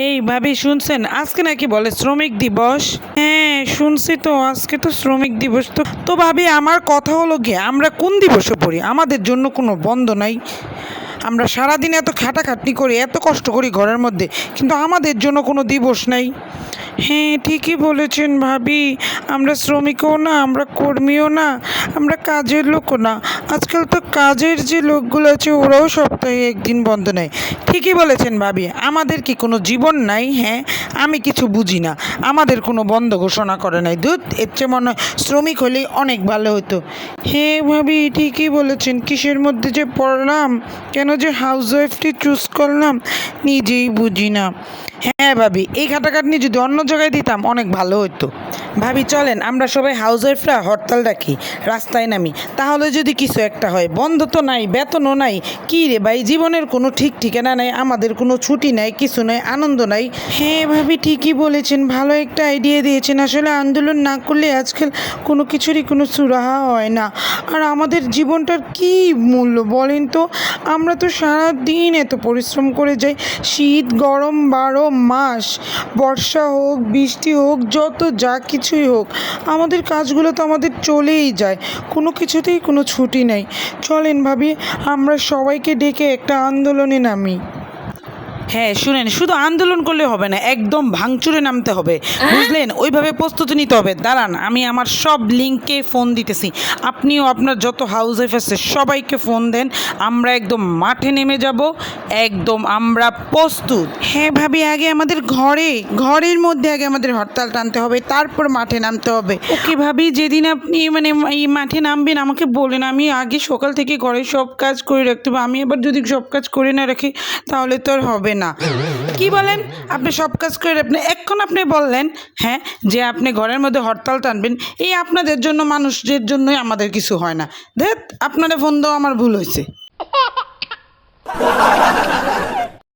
এই ভাবি শুনছেন আজকে নাকি বলে শ্রমিক দিবস? হ্যাঁ শুনছি তো, আজকে তো শ্রমিক দিবস। তো ভাবি আমার কথা হলো গিয়ে আমরা কোন দিবসে পড়ি? আমাদের জন্য কোনো বন্ধ নাই। আমরা সারাদিন এত খাটাখাটনি করি, এত কষ্ট করি ঘরের মধ্যে, কিন্তু আমাদের জন্য কোনো দিবস নাই। হ্যাঁ ঠিকই বলেছেন ভাবি, আমরা শ্রমিকও না, আমরা কর্মীও না, আমরা কাজের লোকও না। আজকাল তো কাজের যে লোকগুলো আছে ওরাও সপ্তাহে একদিন বন্ধ নেয়। ঠিকই বলেছেন ভাবি, আমাদের কি কোনো জীবন নাই? হ্যাঁ, আমি কিছু বুঝি না, আমাদের কোনো বন্ধ ঘোষণা করে নাই। ধুত, এর চেয়ে মনে হয় শ্রমিক হলেই অনেক ভালো হতো। হ্যাঁ ভাবি ঠিকই বলেছেন, কিসের মধ্যে যে পড়লাম, কেন যে হাউস ওয়াইফটি চুজ করলাম নিজেই বুঝি না। হ্যাঁ ভাবি, এই খাটাখাটনি যদি অন্য জায়গায় দিতাম অনেক ভালো হতো। ভাবি চলেন আমরা সবাই হাউস ওয়াইফরা হরতাল ডাকি, রাস্তায় নামি, তাহলে যদি কিছু একটা হয়। বন্ধ তো নাই, বেতনও নাই, কী রে ভাই, জীবনের কোনো ঠিক ঠিকানা নাই, আমাদের কোনো ছুটি নাই, কিছু নাই, আনন্দ নাই। হ্যাঁ ভাবি ঠিকই বলেছেন, ভালো একটা আইডিয়া দিয়েছেন। আসলে আন্দোলন না করলে আজকাল কোনো কিছুরই কোনো সুরাহা হয় না। আর আমাদের জীবনটার কী মূল্য বলেন তো? আমরা তো সারা দিন এত পরিশ্রম করে যাই, শীত গরম 12 মাস, বর্ষা হোক বৃষ্টি হোক, যত যা কিছুই হোক, আমাদের কাজগুলো তো আমাদের চলেই যায়, কোনো কিছুতেই কোনো ছুটি নেই। চলেন ভাবি আমরা সবাইকে ডেকে একটা আন্দোলনে নামি। হ্যাঁ শুনেন, শুধু আন্দোলন করলে হবে না, একদম ভাঙচুরে নামতে হবে, বুঝলেন? ওইভাবে প্রস্তুতি নিতে হবে। দাঁড়ান আমি আমার সব লিঙ্কে ফোন দিতেছি, আপনিও আপনার যত হাউস ওয়াইফ আছে সবাইকে ফোন দেন, আমরা একদম মাঠে নেমে যাব, একদম আমরা প্রস্তুত। হ্যাঁ ভাবি, আগে আমাদের ঘরের মধ্যে আগে আমাদের হরতাল টানতে হবে, তারপর মাঠে নামতে হবে। ওকে ভাবি, যেদিন আপনি এই মাঠে নামবেন আমাকে বলেন, আমি আগে সকাল থেকে ঘরে সব কাজ করে রাখতে হবে। আমি এবার যদি সব কাজ করে না রাখি তাহলে তো আর হবে না। কি বলেন? আপনি সব কাজ করে এখন আপনি বললেন হ্যাঁ যে আপনি ঘরের মধ্যে হরতাল টানবেন, এই আপনাদের জন্য, মানুষদের জন্যই আমাদের কিছু হয় না। দেখ, আপনারা ফোন দেওয়া আমার ভুল হয়েছে।